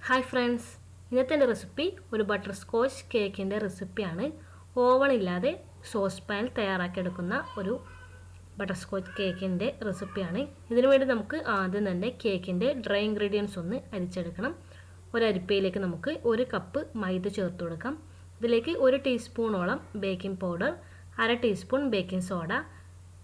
Hi friends, ഇന്നത്തെ എൻ്റെ recipe ഒരു ബട്ടർ സ്കോച്ച് കേക്കിൻ്റെ റെസിപ്പിയാണ്. ഓവൺ ഇല്ലാതെ സോസ് പാനിൽ തയ്യാറാക്കിയെടുക്കുന്ന ഒരു ബട്ടർ സ്കോച്ച് കേക്കിൻ്റെ റെസിപ്പിയാണ്. ഇതിനു വേണ്ടി നമുക്ക് ആദ്യം തന്നെ കേക്കിൻ്റെ ഡ്രൈ ഇൻഗ്രീഡിയൻസ് ഒന്ന് അരിച്ചെടുക്കണം. ഒരു അരിപ്പയിലേക്ക് നമുക്ക് 1 കപ്പ് മൈദ ചേർത്ത് കൊടുക്കാം. ഇതിലേക്ക് 1 ടീസ്പൂണോളം baking powder, 1/2 teaspoon baking soda,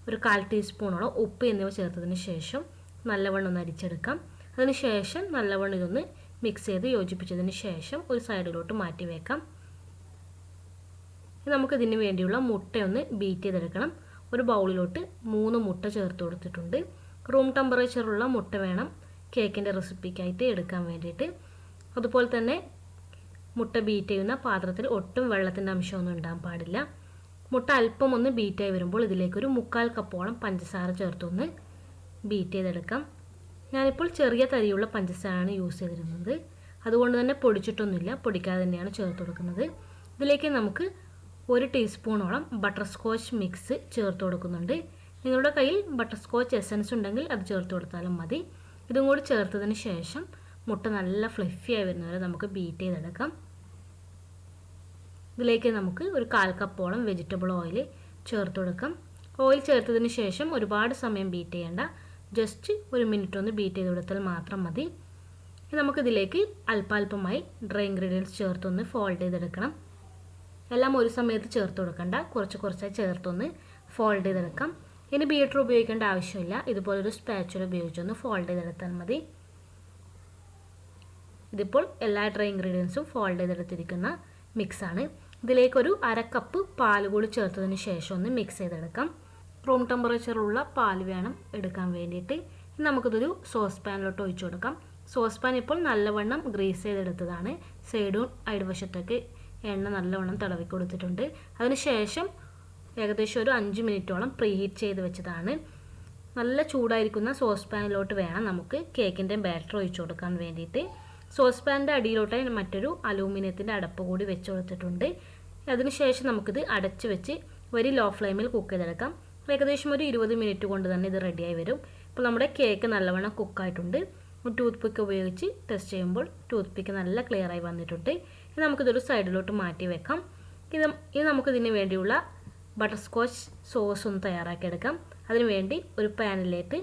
ഒരു 1/4 ടീസ്പൂണോളം ഉപ്പ് എന്നിവ ചേർത്തതിന് ശേഷം നല്ലവണ്ണം ഒന്ന് അരിച്ചെടുക്കാം. അതിനുശേഷം നല്ലവണ്ണം ഇതൊന്ന് മിക്സ് ചെയ്ത് യോജിപ്പിച്ചതിന് ശേഷം ഒരു സൈഡിലോട്ട് മാറ്റി വെക്കാം. നമുക്കിതിന് വേണ്ടിയുള്ള മുട്ടയൊന്ന് ബീറ്റ് ചെയ്തെടുക്കണം. ഒരു ബൗളിലോട്ട് 3 മുട്ട ചേർത്ത് കൊടുത്തിട്ടുണ്ട്. റൂം ടെമ്പറേച്ചറുള്ള മുട്ട വേണം കേക്കിൻ്റെ റെസിപ്പിക്കായിട്ട് എടുക്കാൻ വേണ്ടിയിട്ട്. അതുപോലെ തന്നെ മുട്ട ബീറ്റ് ചെയ്യുന്ന പാത്രത്തിൽ ഒട്ടും വെള്ളത്തിൻ്റെ അംശമൊന്നും ഉണ്ടാകാൻ പാടില്ല. മുട്ട അല്പം ഒന്ന് ബീറ്റായി വരുമ്പോൾ ഇതിലേക്കൊരു 1/4 കപ്പോളം പഞ്ചസാര ചേർത്തൊന്ന് ബീറ്റ് ചെയ്തെടുക്കാം. ഞാനിപ്പോൾ ചെറിയ തരിയുള്ള പഞ്ചസാരയാണ് യൂസ് ചെയ്തിരുന്നത്. അതുകൊണ്ട് തന്നെ പൊടിച്ചിട്ടൊന്നുമില്ല, പൊടിക്കാതെ തന്നെയാണ് ചേർത്ത് കൊടുക്കുന്നത്. ഇതിലേക്ക് നമുക്ക് 1 ടീസ്പൂണോളം ബട്ടർ സ്കോച്ച് മിക്സ് ചേർത്ത് കൊടുക്കുന്നുണ്ട്. നിങ്ങളുടെ കയ്യിൽ ബട്ടർ സ്കോച്ച് എസൻസ് ഉണ്ടെങ്കിൽ അത് ചേർത്ത് കൊടുത്താലും മതി. ഇതും കൂടി ചേർത്തതിന് ശേഷം മുട്ട നല്ല ഫ്ലഫിയായി വരുന്നവരെ നമുക്ക് ബീറ്റ് ചെയ്തെടുക്കാം. ഇതിലേക്ക് നമുക്ക് ഒരു 1/4 കപ്പോളം വെജിറ്റബിൾ ഓയിൽ ചേർത്ത് കൊടുക്കാം. ഓയിൽ ചേർത്തതിന് ശേഷം ഒരുപാട് സമയം ബീറ്റ് ചെയ്യേണ്ട, ജസ്റ്റ് 1 മിനിറ്റ് ഒന്ന് ബീറ്റ് ചെയ്ത് കൊടുത്താൽ മാത്രം മതി. നമുക്കിതിലേക്ക് അല്പാൽപമായി ഡ്രൈ ഇൻഗ്രീഡിയൻസ് ചേർത്തൊന്ന് ഫോൾഡ് ചെയ്തെടുക്കണം. എല്ലാം ഒരു സമയത്ത് ചേർത്ത് കൊടുക്കണ്ട, കുറച്ച് കുറച്ചായി ചേർത്തൊന്ന് ഫോൾഡ് ചെയ്തെടുക്കാം. ഇനി ബീറ്റർ ഉപയോഗിക്കേണ്ട ആവശ്യമില്ല, ഇതുപോലൊരു സ്പാച്ചുല ഉപയോഗിച്ചൊന്ന് ഫോൾഡ് ചെയ്തെടുത്താൽ മതി. ഇതിപ്പോൾ എല്ലാ ഡ്രൈ ഇൻഗ്രീഡിയൻസും ഫോൾഡ് ചെയ്തെടുത്തിരിക്കുന്ന മിക്സാണ്. ഇതിലേക്കൊരു 1/2 കപ്പ് പാൽ കൂടി ചേർത്തതിന് ശേഷം ഒന്ന് മിക്സ് ചെയ്തെടുക്കാം. റൂം ടെമ്പറേച്ചറുള്ള പാൽ വേണം എടുക്കാൻ വേണ്ടിയിട്ട്. നമുക്കിതൊരു സോസ് പാനിലോട്ട് ഒഴിച്ചു കൊടുക്കാം. സോസ് പാൻ ഇപ്പോൾ നല്ലവണ്ണം ഗ്രീസ് ചെയ്തെടുത്തതാണ്. സൈഡും അടിവശത്തൊക്കെ എണ്ണ നല്ലവണ്ണം തടവി കൊടുത്തിട്ടുണ്ട്. അതിനുശേഷം ഏകദേശം ഒരു 5 മിനിറ്റോളം പ്രീഹീറ്റ് ചെയ്ത് വെച്ചതാണ്. നല്ല ചൂടായിരിക്കുന്ന സോസ് പാനിലോട്ട് വേണം നമുക്ക് കേക്കിൻ്റെ ബാറ്റർ ഒഴിച്ചു കൊടുക്കാൻ വേണ്ടിയിട്ട്. സോസ് പാനിൻ്റെ അടിയിലോട്ടായി മറ്റൊരു അലൂമിനിയത്തിൻ്റെ അടപ്പ് കൂടി വെച്ച് കൊടുത്തിട്ടുണ്ട്. അതിനുശേഷം നമുക്കിത് അടച്ച് വെച്ച് ലോ ഫ്ലെയിമിൽ കുക്ക് ചെയ്തെടുക്കാം. ഏകദേശം ഒരു 20 മിനിറ്റ് കൊണ്ട് തന്നെ ഇത് റെഡിയായി വരും. ഇപ്പോൾ നമ്മുടെ കേക്ക് നല്ലവണ്ണം കുക്കായിട്ടുണ്ട്. ടൂത്ത് പിക്ക് ഉപയോഗിച്ച് ടെസ്റ്റ് ചെയ്യുമ്പോൾ ടൂത്ത് പിക്ക് നല്ല ക്ലിയറായി വന്നിട്ടുണ്ട്. ഇനി നമുക്കിതൊരു സൈഡിലോട്ട് മാറ്റി വെക്കാം. ഇത് നമുക്കിതിന് വേണ്ടിയുള്ള ബട്ടർ സ്കോച്ച് സോസ് ഒന്ന് തയ്യാറാക്കിയെടുക്കാം. അതിനുവേണ്ടി ഒരു പാനിലേക്ക്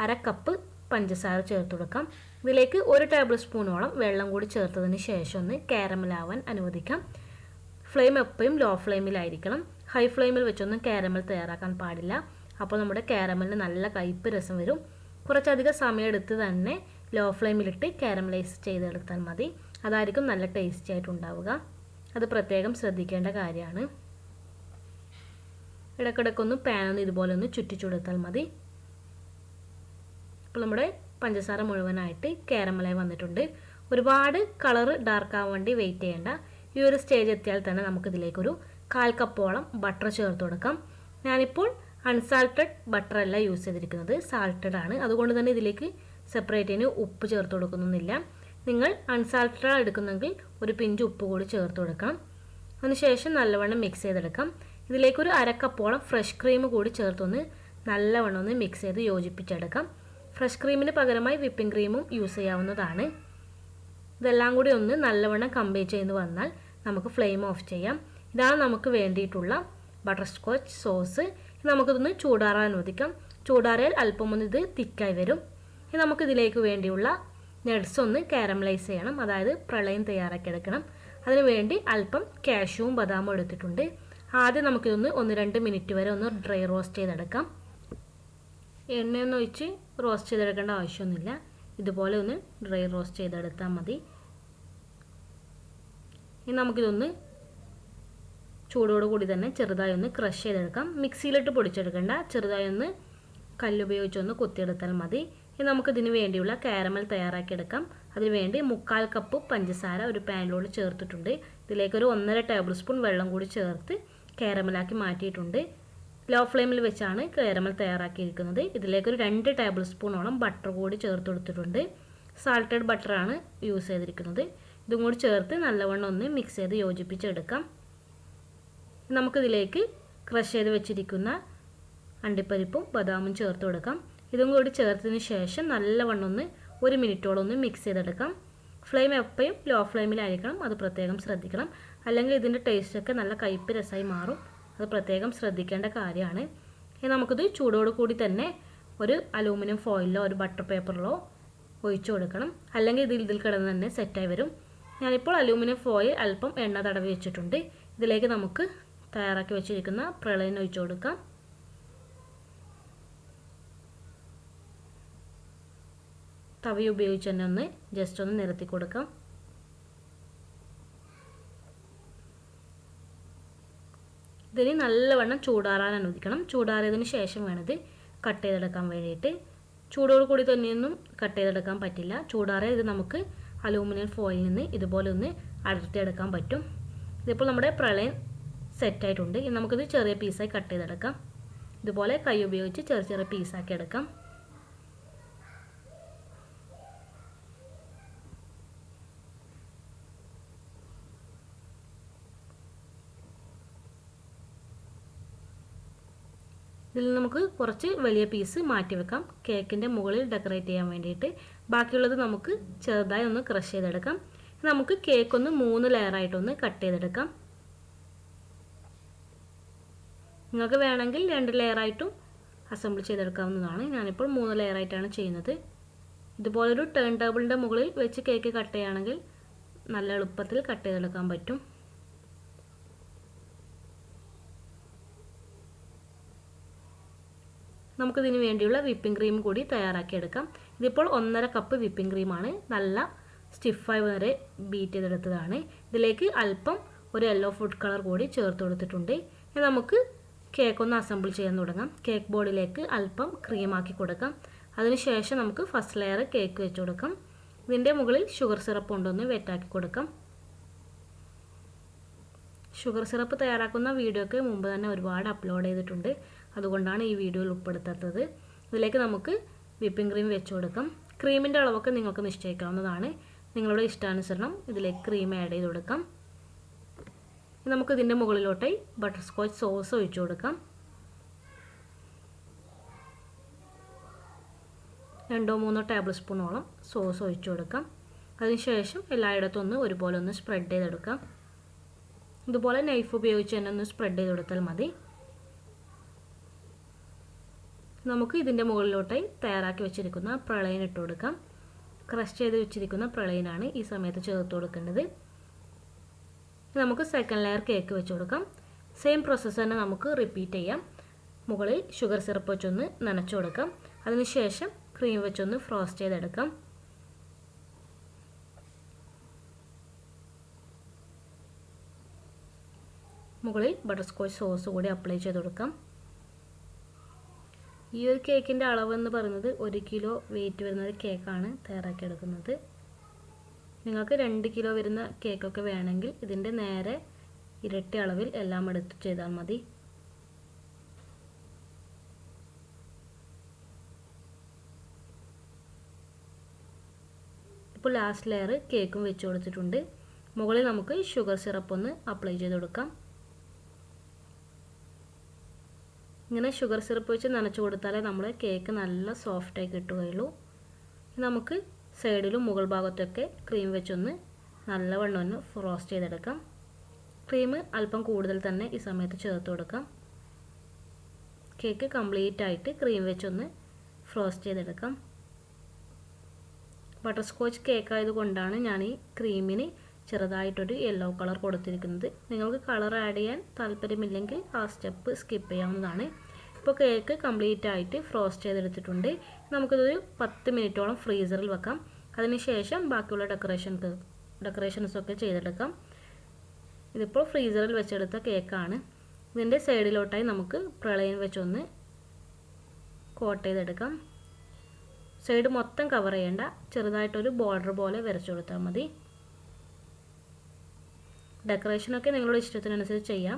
1/2 കപ്പ് പഞ്ചസാര ചേർത്ത് കൊടുക്കാം. ഇതിലേക്ക് 1 ടേബിൾ സ്പൂണോളം വെള്ളം കൂടി ചേർത്തതിന് ശേഷം ഒന്ന് കാരമലാവാൻ അനുവദിക്കാം. ഫ്ലെയിം എപ്പോഴും ലോ ഫ്ലെയിമിലായിരിക്കണം. ഹൈ ഫ്ലെയിമിൽ വെച്ചൊന്നും കാരമൽ തയ്യാറാക്കാൻ പാടില്ല. അപ്പോൾ നമ്മുടെ കാരമലിന് നല്ല കയ്പ്പ് രസം വരും. കുറച്ചധികം സമയം എടുത്ത് തന്നെ ലോ ഫ്ലെയിമിലിട്ട് കാരമലൈസ് ചെയ്തെടുത്താൽ മതി. അതായിരിക്കും നല്ല ടേസ്റ്റി ആയിട്ടുണ്ടാവുക. അത് പ്രത്യേകം ശ്രദ്ധിക്കേണ്ട കാര്യമാണ്. ഇടയ്ക്കിടയ്ക്കൊന്ന് പാനൊന്ന് ഇതുപോലെ ഒന്ന് ചുറ്റിച്ചുകൊടുത്താൽ മതി. ഇപ്പോൾ നമ്മുടെ പഞ്ചസാര മുഴുവനായിട്ട് കാരമലായി വന്നിട്ടുണ്ട്. ഒരുപാട് കളറ് ഡാർക്ക് ആവാൻ വേണ്ടി വെയിറ്റ് ചെയ്യേണ്ട. ഈ ഒരു സ്റ്റേജ് എത്തിയാൽ തന്നെ നമുക്കിതിലേക്കൊരു 1/4 കപ്പോളം ബട്ടർ ചേർത്ത് കൊടുക്കാം. ഞാനിപ്പോൾ അൺസാൾട്ടഡ് ബട്ടർ അല്ല യൂസ് ചെയ്തിരിക്കുന്നത്, സാൾട്ടഡ് ആണ്. അതുകൊണ്ട് തന്നെ ഇതിലേക്ക് സെപ്പറേറ്റിന് ഉപ്പ് ചേർത്ത് കൊടുക്കുന്നില്ല. നിങ്ങൾ അൺസാൾട്ടഡ് എടുക്കുന്നെങ്കിൽ ഒരു പിഞ്ച് ഉപ്പ് കൂടി ചേർത്ത് കൊടുക്കണം. അതിനുശേഷം നല്ലവണ്ണം മിക്സ് ചെയ്തെടുക്കാം. ഇതിലേക്കൊരു 1/2 കപ്പോളം ഫ്രഷ് ക്രീം കൂടി ചേർത്തൊന്ന് നല്ലവണ്ണം ഒന്ന് മിക്സ് ചെയ്ത് യോജിപ്പിച്ചെടുക്കാം. ഫ്രഷ് ക്രീമിന് പകരമായി വിപ്പിംഗ് ക്രീമും യൂസ് ചെയ്യാവുന്നതാണ്. ഇതെല്ലാം കൂടി ഒന്ന് നല്ലവണ്ണം കമ്പൈൻ ചെയ്ത് വന്നാൽ നമുക്ക് ഫ്ലെയിം ഓഫ് ചെയ്യാം. ഇതാണ് നമുക്ക് വേണ്ടിയിട്ടുള്ള ബട്ടർ സ്കോച്ച് സോസ്. നമുക്കിതൊന്ന് ചൂടാറാൻ അനുവദിക്കാം. ചൂടാറിയാൽ അല്പം ഒന്ന് ഇത് തിക്കായി വരും. ഇനി നമുക്കിതിലേക്ക് വേണ്ടിയുള്ള നട്ട്സ് ഒന്ന് കാരമലൈസ് ചെയ്യണം, അതായത് പ്രളയം തയ്യാറാക്കിയെടുക്കണം. അതിനുവേണ്ടി അല്പം കാഷ്യൂവും ബദാമും എടുത്തിട്ടുണ്ട്. ആദ്യം നമുക്കിതൊന്ന് 1-2 മിനിറ്റ് വരെ ഒന്ന് ഡ്രൈ റോസ്റ്റ് ചെയ്തെടുക്കാം. എണ്ണയൊന്നും ഒഴിച്ച് റോസ്റ്റ് ചെയ്തെടുക്കേണ്ട ആവശ്യമൊന്നുമില്ല. ഇതുപോലെ ഒന്ന് ഡ്രൈ റോസ്റ്റ് ചെയ്തെടുത്താൽ മതി. ഇനി നമുക്കിതൊന്ന് ചൂടോടുകൂടി തന്നെ ചെറുതായി ഒന്ന് ക്രഷ് ചെയ്തെടുക്കാം. മിക്സിയിലിട്ട് പൊടിച്ചെടുക്കേണ്ട, ചെറുതായി ഒന്ന് കല്ലുപയോഗിച്ചൊന്ന് കുത്തിയെടുത്താൽ മതി. ഇനി നമുക്കിതിന് വേണ്ടിയുള്ള കാരമൽ തയ്യാറാക്കിയെടുക്കാം. അതിനുവേണ്ടി 1/4 കപ്പ് പഞ്ചസാര ഒരു പാനിലോട്ട് ചേർത്തിട്ടുണ്ട്. ഇതിലേക്കൊരു 1.5 ടേബിൾ സ്പൂൺ വെള്ളം കൂടി ചേർത്ത് കാരമലാക്കി മാറ്റിയിട്ടുണ്ട്. ലോ ഫ്ലെയിമിൽ വെച്ചാണ് കാരമൽ തയ്യാറാക്കിയിരിക്കുന്നത്. ഇതിലേക്കൊരു 2 ടേബിൾ സ്പൂണോളം ബട്ടർ കൂടി ചേർത്ത് കൊടുത്തിട്ടുണ്ട്. സാൾട്ടഡ് ബട്ടറാണ് യൂസ് ചെയ്തിരിക്കുന്നത്. ഇതും കൂടി ചേർത്ത് നല്ലവണ്ണം ഒന്ന് മിക്സ് ചെയ്ത് യോജിപ്പിച്ചെടുക്കാം. നമുക്കിതിലേക്ക് ക്രഷ് ചെയ്ത് വെച്ചിരിക്കുന്ന അണ്ടിപ്പരിപ്പും ബദാമും ചേർത്ത് കൊടുക്കാം. ഇതും കൂടി ചേർത്തതിന് ശേഷം നല്ലവണ്ണം ഒന്ന് 1 മിനിറ്റോളം ഒന്ന് മിക്സ് ചെയ്തെടുക്കാം. ഫ്ലെയിം എപ്പോഴും ലോ ഫ്ലെയിമിലായിരിക്കണം, അത് പ്രത്യേകം ശ്രദ്ധിക്കണം. അല്ലെങ്കിൽ ഇതിൻ്റെ ടേസ്റ്റൊക്കെ നല്ല കയ്പ്പ് രസമായി മാറും. അത് പ്രത്യേകം ശ്രദ്ധിക്കേണ്ട കാര്യമാണ്. ഇനി നമുക്കിത് ചൂടോട് കൂടി തന്നെ ഒരു അലൂമിനിയം ഫോയിലോ ഒരു ബട്ടർ പേപ്പറിലോ ഒഴിച്ചു കൊടുക്കണം. അല്ലെങ്കിൽ ഇതിൽ കിടന്ന് തന്നെ സെറ്റായി വരും. ഞാനിപ്പോൾ അലൂമിനിയം ഫോയിൽ അല്പം എണ്ണ തടവി വെച്ചിട്ടുണ്ട്. ഇതിലേക്ക് നമുക്ക് തയ്യാറാക്കി വെച്ചിരിക്കുന്ന പ്രളയം ഒഴിച്ചു കൊടുക്കാം. തവി ഉപയോഗിച്ച് തന്നെ ഒന്ന് ജസ്റ്റ് ഒന്ന് നിരത്തി കൊടുക്കാം. ഇതിന് നല്ലവണ്ണം ചൂടാറാൻ അനുവദിക്കണം. ചൂടാറിയതിന് ശേഷം വേണത് കട്ട് ചെയ്തെടുക്കാൻ വേണ്ടിയിട്ട്. ചൂടോട് കൂടി തന്നെയൊന്നും കട്ട് ചെയ്തെടുക്കാൻ പറ്റില്ല. ചൂടാറിയ ഇത് നമുക്ക് അലൂമിനിയം ഫോയിലിൽ നിന്ന് ഇതുപോലെ ഒന്ന് അടർത്തിയെടുക്കാൻ പറ്റും. ഇതിപ്പോൾ നമ്മുടെ പ്രളയം സെറ്റായിട്ടുണ്ട്. ഇനി നമുക്കിത് ചെറിയ പീസായി കട്ട് ചെയ്തെടുക്കാം. ഇതുപോലെ കൈ ഉപയോഗിച്ച് ചെറിയ ചെറിയ പീസാക്കി എടുക്കാം. ഇതിൽ നമുക്ക് കുറച്ച് വലിയ പീസ് മാറ്റി വെക്കാം, കേക്കിൻ്റെ മുകളിൽ ഡെക്കറേറ്റ് ചെയ്യാൻ വേണ്ടിയിട്ട്. ബാക്കിയുള്ളത് നമുക്ക് ചെറുതായി ഒന്ന് ക്രഷ് ചെയ്തെടുക്കാം. നമുക്ക് കേക്ക് ഒന്ന് 3 ലെയറായിട്ടൊന്ന് കട്ട് ചെയ്തെടുക്കാം. നിങ്ങൾക്ക് വേണമെങ്കിൽ 2 ലെയറായിട്ടും അസംബിൾ ചെയ്തെടുക്കാവുന്നതാണ്. ഞാനിപ്പോൾ 3 ലെയറായിട്ടാണ് ചെയ്യുന്നത്. ഇതുപോലൊരു ടേൺ ടേബിളിൻ്റെ മുകളിൽ വെച്ച് കേക്ക് കട്ട് ചെയ്യുകയാണെങ്കിൽ നല്ല എളുപ്പത്തിൽ കട്ട് ചെയ്തെടുക്കാൻ പറ്റും. നമുക്കിതിന് വേണ്ടിയുള്ള വിപ്പിംഗ് ക്രീം കൂടി തയ്യാറാക്കിയെടുക്കാം. ഇതിപ്പോൾ 1.5 കപ്പ് വിപ്പിംഗ് ക്രീമാണ്. നല്ല സ്റ്റിഫായി വരെ ബീറ്റ് ചെയ്തെടുത്തതാണ്. ഇതിലേക്ക് അല്പം ഒരു യെല്ലോ ഫുഡ് കളർ കൂടി ചേർത്ത് കൊടുത്തിട്ടുണ്ട്. ഇനി നമുക്ക് കേക്ക് ഒന്ന് അസംബിൾ ചെയ്യാൻ തുടങ്ങാം. കേക്ക് ബോർഡിലേക്ക് അല്പം ക്രീമാക്കി കൊടുക്കാം. അതിനുശേഷം നമുക്ക് ഫസ്റ്റ് ലെയർ കേക്ക് വെച്ച് കൊടുക്കാം. ഇതിൻ്റെ മുകളിൽ ഷുഗർ സിറപ്പ് കൊണ്ടൊന്ന് വെറ്റാക്കി കൊടുക്കാം. ഷുഗർ സിറപ്പ് തയ്യാറാക്കുന്ന വീഡിയോ ഒക്കെ മുമ്പ് തന്നെ ഒരുപാട് അപ്ലോഡ് ചെയ്തിട്ടുണ്ട്. അതുകൊണ്ടാണ് ഈ വീഡിയോയിൽ ഉൾപ്പെടുത്താത്തത്. ഇതിലേക്ക് നമുക്ക് വിപ്പിംഗ് ക്രീം വെച്ച് കൊടുക്കാം. ക്രീമിൻ്റെ അളവൊക്കെ നിങ്ങൾക്ക് നിശ്ചയിക്കാവുന്നതാണ്. നിങ്ങളുടെ ഇഷ്ടാനുസരണം ഇതിലേക്ക് ക്രീം ആഡ് ചെയ്ത് കൊടുക്കാം. നമുക്ക് ഇതിൻ്റെ മുകളിലോട്ടായി ബട്ടർ സ്കോച്ച് സോസ് ഒഴിച്ചു കൊടുക്കാം. 2-3 ടേബിൾ സ്പൂണോളം സോസ് ഒഴിച്ചു കൊടുക്കാം. അതിനുശേഷം എല്ലായിടത്തും ഒരുപോലെ ഒന്ന് സ്പ്രെഡ് ചെയ്തെടുക്കാം. ഇതുപോലെ നൈഫ് ഉപയോഗിച്ച് തന്നെ ഒന്ന് സ്പ്രെഡ് ചെയ്ത് കൊടുത്താൽ മതി. നമുക്ക് ഇതിൻ്റെ മുകളിലോട്ടായി തയ്യാറാക്കി വെച്ചിരിക്കുന്ന പ്രളയം ഇട്ട് കൊടുക്കാം. ക്രഷ് ചെയ്ത് വെച്ചിരിക്കുന്ന പ്രളയനാണ് ഈ സമയത്ത് ചേർത്ത് കൊടുക്കേണ്ടത്. നമുക്ക് സെക്കൻഡ് ലെയർ കേക്ക് വെച്ച് കൊടുക്കാം. സെയിം പ്രോസസ്സ് തന്നെ നമുക്ക് റിപ്പീറ്റ് ചെയ്യാം. മുകളിൽ ഷുഗർ സിറപ്പ് വെച്ചൊന്ന് നനച്ചു കൊടുക്കാം. അതിനുശേഷം ക്രീം വെച്ചൊന്ന് ഫ്രോസ്റ്റ് ചെയ്തെടുക്കാം. മുകളിൽ ബട്ടർ സ്കോച്ച് സോസ് കൂടി അപ്ലൈ ചെയ്ത് കൊടുക്കാം. ഈ ഒരു കേക്കിൻ്റെ അളവെന്ന് പറയുന്നത് 1 കിലോ വെയിറ്റ് വരുന്ന ഒരു കേക്കാണ് തയ്യാറാക്കിയെടുക്കുന്നത്. നിങ്ങൾക്ക് 2 കിലോ വരുന്ന കേക്കൊക്കെ വേണമെങ്കിൽ ഇതിൻ്റെ നേരെ ഇരട്ടി അളവിൽ എല്ലാം എടുത്ത് ചെയ്താൽ മതി. ഇപ്പോൾ ലാസ്റ്റ് ലെയർ കേക്കും വെച്ച് കൊടുത്തിട്ടുണ്ട്. മുകളിൽ നമുക്ക് ഷുഗർ സിറപ്പ് ഒന്ന് അപ്ലൈ ചെയ്ത് കൊടുക്കാം. ഇങ്ങനെ ഷുഗർ സിറപ്പ് വെച്ച് നനച്ചു കൊടുത്താലേ നമ്മുടെ കേക്ക് നല്ല സോഫ്റ്റായി കിട്ടുകയുള്ളൂ. നമുക്ക് സൈഡിലും മുകൾ ഭാഗത്തൊക്കെ ക്രീം വെച്ചൊന്ന് നല്ലവണ്ണം ഒന്ന് ഫ്രോസ്റ്റ് ചെയ്തെടുക്കാം. ക്രീം അല്പം കൂടുതൽ തന്നെ ഈ സമയത്ത് ചേർത്ത് കൊടുക്കാം. കേക്ക് കംപ്ലീറ്റ് ആയിട്ട് ക്രീം വെച്ചൊന്ന് ഫ്രോസ്റ്റ് ചെയ്തെടുക്കാം. ബട്ടർ സ്കോച്ച് കേക്ക് ആയതുകൊണ്ടാണ് ഞാൻ ഈ ക്രീമിന് ചെറുതായിട്ടൊരു യെല്ലോ കളർ കൊടുത്തിരിക്കുന്നത്. നിങ്ങൾക്ക് കളർ ആഡ് ചെയ്യാൻ താല്പര്യമില്ലെങ്കിൽ ആ സ്റ്റെപ്പ് സ്കിപ്പ് ചെയ്യാവുന്നതാണ്. ഇപ്പോൾ കേക്ക് കംപ്ലീറ്റ് ആയിട്ട് ഫ്രോസ്റ്റ് ചെയ്തെടുത്തിട്ടുണ്ട്. നമുക്കിതൊരു 10 മിനിറ്റോളം ഫ്രീസറിൽ വെക്കാം. അതിനുശേഷം ബാക്കിയുള്ള ഡെക്കറേഷൻസൊക്കെ ചെയ്തെടുക്കാം. ഇതിപ്പോൾ ഫ്രീസറിൽ വെച്ചെടുത്ത കേക്കാണ്. ഇതിൻ്റെ സൈഡിലോട്ടായി നമുക്ക് പ്രളയം വെച്ചൊന്ന് കോട്ട് ചെയ്തെടുക്കാം. സൈഡ് മൊത്തം കവർ ചെയ്യേണ്ട, ചെറുതായിട്ടൊരു ബോർഡർ പോലെ വരച്ചു കൊടുത്താൽ മതി. ഡെക്കറേഷനൊക്കെ നിങ്ങളുടെ ഇഷ്ടത്തിനനുസരിച്ച് ചെയ്യാം.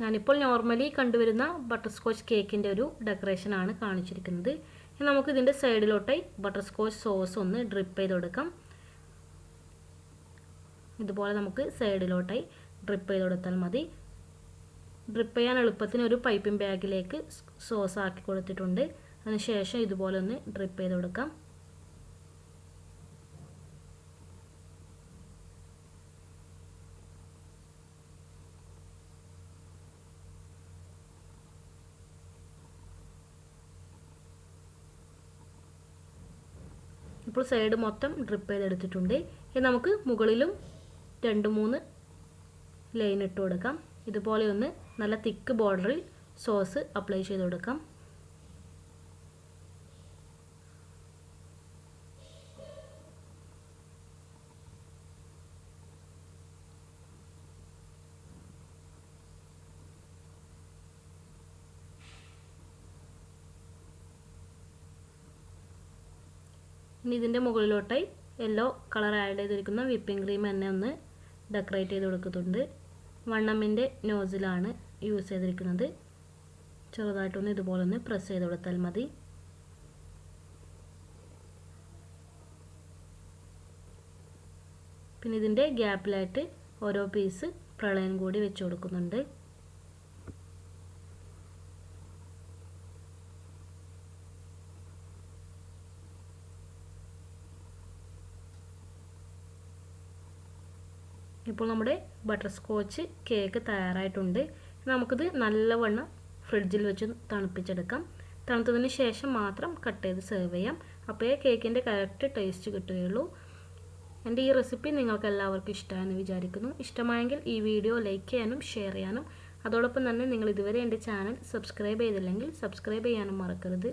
ഞാനിപ്പോൾ നോർമലി കണ്ടുവരുന്ന ബട്ടർ സ്കോച്ച് കേക്കിൻ്റെ ഒരു ഡെക്കറേഷനാണ് കാണിച്ചിരിക്കുന്നത്. ഇനി നമുക്ക് ഇതിൻ്റെ സൈഡിലോട്ടായി ബട്ടർ സ്കോച്ച് സോസ് ഒന്ന് ഡ്രിപ്പ് ചെയ്ത് കൊടുക്കാം. ഇതുപോലെ നമുക്ക് സൈഡിലോട്ടായി ഡ്രിപ്പ് ചെയ്ത് കൊടുത്താൽ മതി. ഡ്രിപ്പ് ചെയ്യാൻ എളുപ്പത്തിന് ഒരു പൈപ്പിംഗ് ബാഗിലേക്ക് സോസ് ആക്കി കൊടുത്തിട്ടുണ്ട്. അതിനുശേഷം ഇതുപോലെ ഒന്ന് ഡ്രിപ്പ് ചെയ്ത് കൊടുക്കാം. ഇപ്പോൾ സൈഡ് മൊത്തം ഡ്രിപ്പ് ചെയ്തെടുത്തിട്ടുണ്ട്. ഇനി നമുക്ക് മുകളിലും 2-3 ലൈൻ ഇട്ട് കൊടുക്കാം. ഇതുപോലെ ഒന്ന് നല്ല തിക്ക് ബോർഡറിൽ സോസ് അപ്ലൈ ചെയ്ത് കൊടുക്കാം. ഇനി ഇതിൻ്റെ മുകളിലോട്ടായി യെല്ലോ കളർ ആഡ് ചെയ്തിരിക്കുന്ന വിപ്പിംഗ് ക്രീം തന്നെ ഒന്ന് ഡെക്കറേറ്റ് ചെയ്ത് കൊടുക്കുന്നുണ്ട്. 1mm നോസിലാണ് യൂസ് ചെയ്തിരിക്കുന്നത്. ചെറുതായിട്ടൊന്ന് ഇതുപോലെ ഒന്ന് പ്രസ് ചെയ്ത് കൊടുത്താൽ മതി. പിന്നെ ഇതിൻ്റെ ഗ്യാപ്പിലായിട്ട് ഓരോ പീസ് പ്രളയം കൂടി വെച്ച് കൊടുക്കുന്നുണ്ട്. ഇപ്പോൾ നമ്മുടെ ബട്ടർ സ്കോച്ച് കേക്ക് തയ്യാറായിട്ടുണ്ട്. നമുക്കിത് നല്ലവണ്ണം ഫ്രിഡ്ജിൽ വെച്ച് തണുപ്പിച്ചെടുക്കാം. തണുത്തതിന് ശേഷം മാത്രം കട്ട് ചെയ്ത് സെർവ് ചെയ്യാം. അപ്പോഴേ കേക്കിൻ്റെ കറക്റ്റ് ടേസ്റ്റ് കിട്ടുകയുള്ളൂ. എൻ്റെ ഈ റെസിപ്പി നിങ്ങൾക്ക് എല്ലാവർക്കും ഇഷ്ടമായെന്ന് വിചാരിക്കുന്നു. ഇഷ്ടമായെങ്കിൽ ഈ വീഡിയോ ലൈക്ക് ചെയ്യാനും ഷെയർ ചെയ്യാനും അതോടൊപ്പം തന്നെ നിങ്ങൾ ഇതുവരെ എൻ്റെ ചാനൽ സബ്സ്ക്രൈബ് ചെയ്തില്ലെങ്കിൽ സബ്സ്ക്രൈബ് ചെയ്യാനും മറക്കരുത്.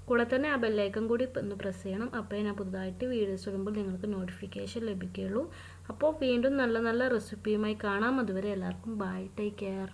കൂടെ തന്നെ ആ ബെല്ലൈക്കൺ കൂടി ഒന്ന് പ്രസ് ചെയ്യണം. അപ്പോഴേ ഞാൻ പുതുതായിട്ട് വീഡിയോസ് ഇടുമ്പോൾ നിങ്ങൾക്ക് നോട്ടിഫിക്കേഷൻ ലഭിക്കുകയുള്ളൂ. അപ്പോൾ വീണ്ടും നല്ല നല്ല റെസിപ്പിയുമായി കാണാം. അതുവരെ എല്ലാവർക്കും ബൈ, ടേക്ക് കെയർ.